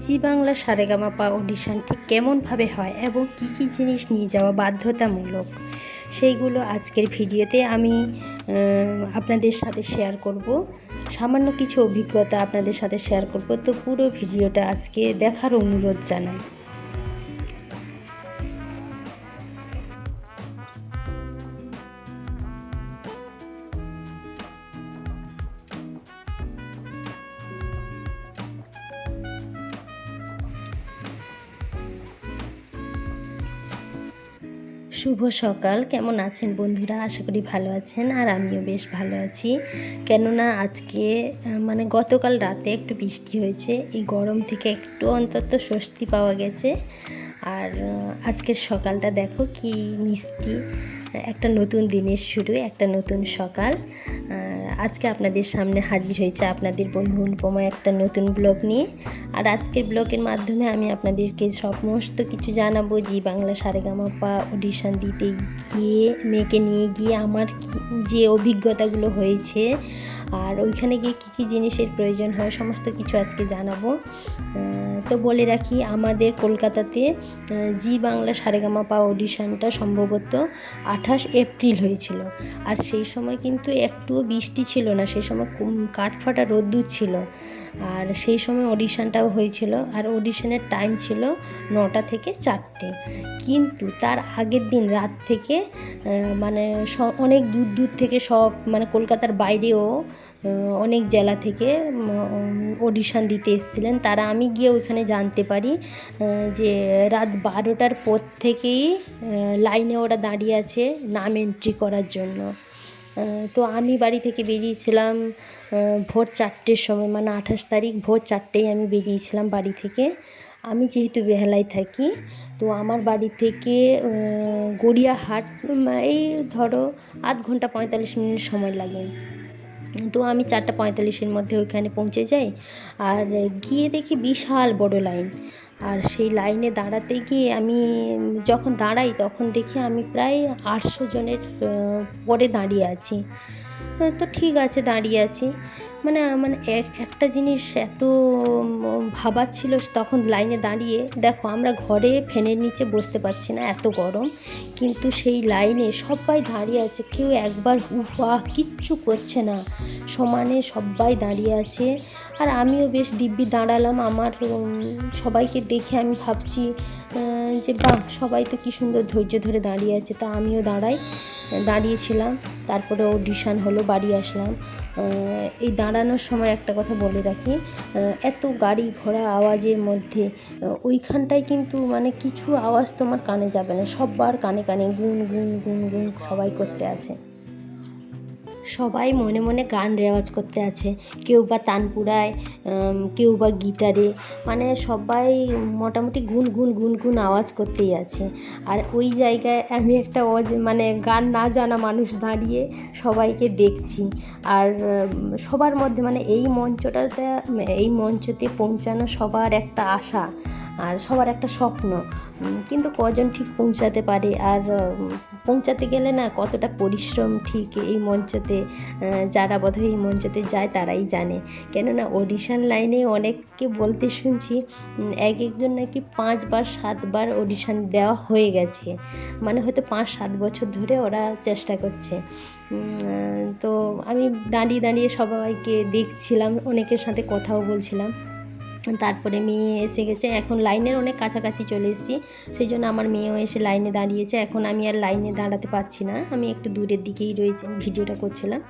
জি বাংলা সারেগামাপা অডিশনটি কেমনভাবে হয় এবং কি কি জিনিস নিয়ে যাওয়া বাধ্যতামূলক, সেইগুলো আজকের ভিডিওতে আমি আপনাদের সাথে শেয়ার করব। সামান্য কিছু অভিজ্ঞতা আপনাদের সাথে শেয়ার করব, তো পুরো ভিডিওটা আজকে দেখার অনুরোধ জানাই। শুভ সকাল, কেমন আছেন বন্ধুরা? আশা করি ভালো আছেন, আর আমিও বেশ ভালো আছি। কেননা আজকে মানে গতকাল রাতে একটু বৃষ্টি হয়েছে, এই গরম থেকে একটু অন্তত স্বস্তি পাওয়া গেছে। আর আজকের সকালটা দেখো কি মিষ্টি, একটা নতুন দিনের শুরু, একটা নতুন সকাল। আজকে আপনাদের সামনে হাজির হয়েছে আপনাদের বন্ধু অনুপমা একটা নতুন ব্লগ নিয়ে। আর আজকের ব্লগের মাধ্যমে আমি আপনাদেরকে সমস্ত কিছু জানাবো জি বাংলা সারেগামাপা অডিশন দিতে গিয়ে, মেয়েকে নিয়ে গিয়ে আমার যে অভিজ্ঞতাগুলো হয়েছে, আর ওইখানে গিয়ে কী কী জিনিসের প্রয়োজন হয় সমস্ত কিছু আজকে জানাবো। তো বলে রাখি, আমাদের কলকাতাতে জি বাংলা সারেগামাপা অডিশনটা সম্ভবত 28 এপ্রিল হয়েছিল। আর সেই সময় কিন্তু একটুও বৃষ্টি ছিল না, সেই সময় কাঠফাটা রোদ্দুর ছিল। আর সেই সময় অডিশনটাও হয়েছিল, আর অডিশনের টাইম ছিল 9টা থেকে 4টে। কিন্তু তার আগের দিন রাত থেকে মানে অনেক দূর দূর থেকে সব, মানে কলকাতার বাইরেও অনেক জেলা থেকে অডিশন দিতে এসেছিলেন তারা। আমি গিয়ে ওইখানে জানতে পারি যে রাত 12টার পর থেকেই লাইনে ওরা দাঁড়িয়ে আছে নাম এন্ট্রি করার জন্য। তো আমি বাড়ি থেকে বেরিয়েছিলাম ভোর 4টের সময়, মানে 28 তারিখ ভোর 4টেই আমি বেরিয়েছিলাম বাড়ি থেকে। আমি যেহেতু বেহালায় থাকি, তো আমার বাড়ি থেকে গড়িয়াহাট এই ধরো আধ ঘন্টা 45 মিনিট সময় লাগে। তো আমি 4:45-এর মধ্যে ওইখানে পৌঁছে যাই, আর গিয়ে দেখি বিশাল বড় লাইন। আর সেই লাইনে দাঁড়াতে গিয়ে আমি যখন দাঁড়াই তখন দেখি আমি প্রায় 800 জনের পরে দাঁড়িয়ে আছি। তো ঠিক আছে, দাঁড়িয়ে আছি, মানে মানে একটা জিনিস এত ভাবাচ্ছিল তখন লাইনে দাঁড়িয়ে। দেখো, আমরা ঘরে ফ্যানের নিচে বসতে পারছি না, এত গরম, কিন্তু সেই লাইনে সবাই দাঁড়িয়ে আছে, কেউ একবার হুফা কিচ্ছু করছে না, সমানে সবাই দাঁড়িয়ে আছে। আর আমিও বেশ দিব্যি দাঁড়ালাম। আমার সবাইকে দেখে আমি ভাবছি যে বাহ, সবাই তো কী সুন্দর ধৈর্য ধরে দাঁড়িয়ে আছে, তা আমিও দাঁড়িয়েছিলাম। তারপরে অডিশন হলো, বাড়ি আসলাম। এই দাঁড়ানোর সময় একটা কথা বলে রাখি, এত গাড়ি ঘোড়া আওয়াজের মধ্যে ওইখানটায় কিন্তু মানে কিছু আওয়াজ তোমার কানে যাবে না, সবার কানে কানে গুন গুন গুন গুন সবাই করতে আছে, সবাই মনে মনে গান রেওয়াজ করতে আছে, কেউ বা তানপুরায়, কেউ বা গিটারে, মানে সবাই মোটামুটি গুন গুন গুন গুন আওয়াজ করতেই আছে। আর ওই জায়গায় আমি একটা মানে গান না জানা মানুষ দাঁড়িয়ে সবাইকে দেখছি। আর সবার মধ্যে মানে এই মঞ্চতে পৌঁছানো সবার একটা আশা আর সবার একটা স্বপ্ন, কিন্তু কজন ঠিক পৌঁছাতে পারে। আর পৌঁছাতে গেলে না কতটা পরিশ্রম ঠিক এই মঞ্চতে, যারা বোধহয় এই মঞ্চতে যায় তারাই জানে। কেননা অডিশন লাইনে অনেককে বলতে শুনছি একজন নাকি 5বার 7বার অডিশন দেওয়া হয়ে গেছে, মানে হয়তো 5-7 বছর ধরে ওরা চেষ্টা করছে। তো আমি দাঁড়িয়ে দাঁড়িয়ে সবাইকে দেখছিলাম, অনেকের সাথে কথাও বলছিলাম। তারপরে মেয়ে এসে গেছে, এখন লাইনের অনেক কাছাকাছি চলে এসেছি, সেই জন্য আমার মেয়েও এসে লাইনে দাঁড়িয়েছে। এখন আমি আর লাইনে দাঁড়াতে পারছি না, আমি একটু দূরের দিকেই রয়েছে, ভিডিওটা করছিলাম।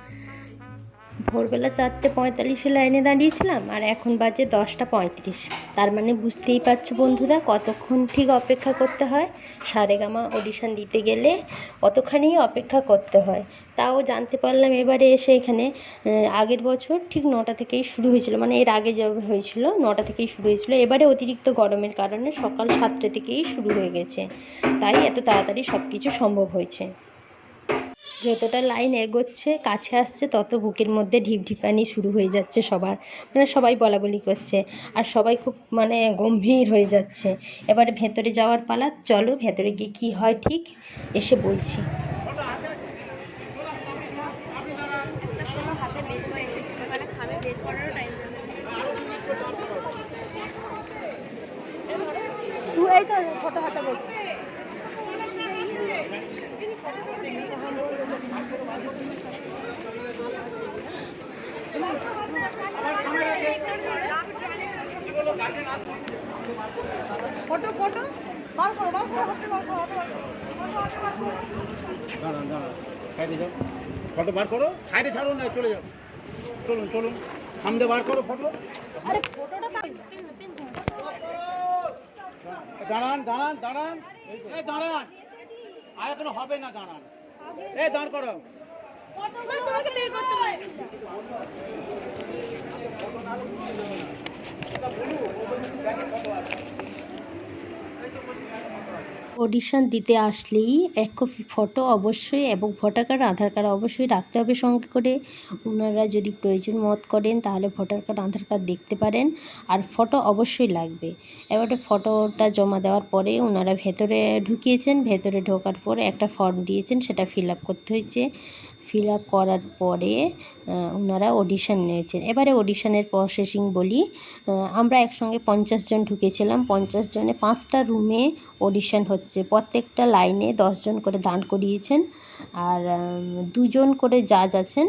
ভোরবেলা 4:45-এ লাইনে দাঁড়িয়েছিলাম, আর এখন বাজে 10:35। তার মানে বুঝতেই পারছো বন্ধুরা কতক্ষণ ঠিক অপেক্ষা করতে হয়। সারেগামা অডিশন দিতে গেলে অতখানি অপেক্ষা করতে হয়। তাও জানতে পারলাম এবারে এসে এখানে, আগের বছর ঠিক 9টা থেকেই শুরু হয়েছিল, মানে এর আগে যা হয়েছিল 9টা থেকেই শুরু হয়েছিল, এবারে অতিরিক্ত গরমের কারণে সকাল 7টা থেকেই শুরু হয়ে গেছে, তাই এত তাড়াতাড়ি সব কিছু সম্ভব হয়েছে। যতটা লাইন এগোচ্ছে, কাছে আসছে, তত বুকের মধ্যে ঢিপঢিপানি শুরু হয়ে যাচ্ছে সবার, মানে সবাই বলাবলি করছে, আর সবাই খুব মানে গম্ভীর হয়ে যাচ্ছে। এবারে ভেতরে যাওয়ার পালা, চলো ভেতরে গিয়ে কী হয় ঠিক এসে বলছি। এই তো ছোট হাতে বলছি। ফটো ফটো বার করো বার করো হাতে বার করো দাঁড়ান দাঁড়ান, সাইডে যাও, ফটো বার করো, সাইডে ছাড়ুন না, চলে যাও, চলুন চলুন, সামনে বার করো ফটো। আরে ফটোটা দাঁড়ান দাঁড়ান দাঁড়ান, এই দাঁড়ান, আর এখনো হবে না, দাঁড়ান, এই দাঁড় করো। তোমাকে বের করতে হবে। অডিশন দিতে আসলেই এক কপি ফটো অবশ্যই এবং ভোটার কার্ড আধার কার্ড অবশ্যই রাখতে হবে সঙ্গে করে। ওনারা যদি প্রয়োজন মত করেন তাহলে ভোটার কার্ড আধার কার্ড দেখতে পারেন, আর ফটো অবশ্যই লাগবে। এবারে ফটোটা জমা দেওয়ার পরে ওনারা ভেতরে ঢুকিয়েছেন, ভেতরে ঢোকার পরে একটা ফর্ম দিয়েছেন, সেটা ফিল আপ করতে হয়েছে। ফিল আপ করার পরে ওনারা অডিশন নিয়েছেন। এবারে অডিশনের প্রসেসিং বলি। আমরা একসঙ্গে 50 জন ঢুকেছিলাম, 50 জনে 5টা রুমে অডিশন হচ্ছে। প্রত্যেকটা লাইনে 10 জন করে দাঁড় করিয়েছেন, আর 2 জন করে জাজ আছেন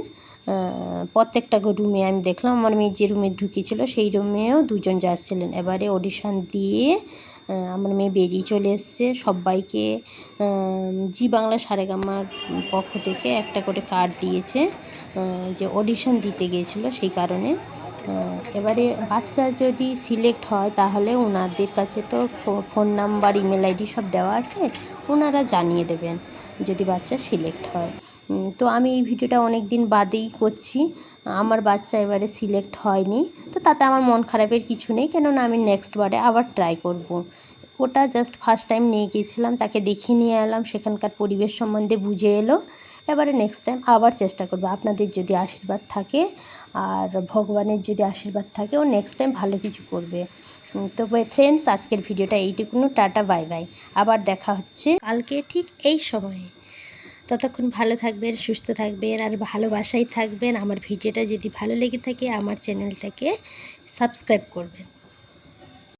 প্রত্যেকটা রুমে। আমি দেখলাম আমার মেয়ে যে রুমে ঢুকেছিল সেই রুমেও 2 জন জাজ ছিলেন। এবারে অডিশন দিয়ে আমার মেয়ে বেরিয়ে চলে এসছে। সবাইকে জি বাংলা সারেগামার পক্ষ থেকে একটা করে কার্ড দিয়েছে, যে অডিশন দিতে গিয়েছিলো সেই কারণে। এবারে বাচ্চা যদি সিলেক্ট হয় তাহলে ওনাদের কাছে তো ফোন নাম্বার, ইমেল আইডি সব দেওয়া আছে, ওনারা জানিয়ে দেবেন যদি বাচ্চা সিলেক্ট হয়। তো আমি এই ভিডিওটা অনেক দিন বাদেই করছি। আমার বাচ্চা এবারে সিলেক্ট হয়নি, তো তাতে আমার মন খারাপের কিছু নেই, কেননা আমি নেক্সট বারে আবার ট্রাই করব। ওটা জাস্ট ফার্স্ট টাইম নিয়ে গিয়েছিলাম, তাকে দেখিয়ে নিয়ে এলাম, সেখানকার পরিবেশ সম্বন্ধে বুঝে এলো। এবারে নেক্সট টাইম আবার চেষ্টা করবো। আপনাদের যদি আশীর্বাদ থাকে আর ভগবানের যদি আশীর্বাদ থাকে, ও নেক্সট টাইম ভালো কিছু করবে। তো ফ্রেন্ডস, আজকের ভিডিওটা এইটুকুনো। Tata, bye bye. আবার দেখা হচ্ছে কালকে ঠিক এই সময়ে। ততক্ষণ ভালো থাকবেন, সুস্থ থাকবেন আর ভালোবাসায় থাকবেন। আমার ভিডিওটা যদি ভালো লেগে থাকে আমার চ্যানেলটাকে সাবস্ক্রাইব করবেন।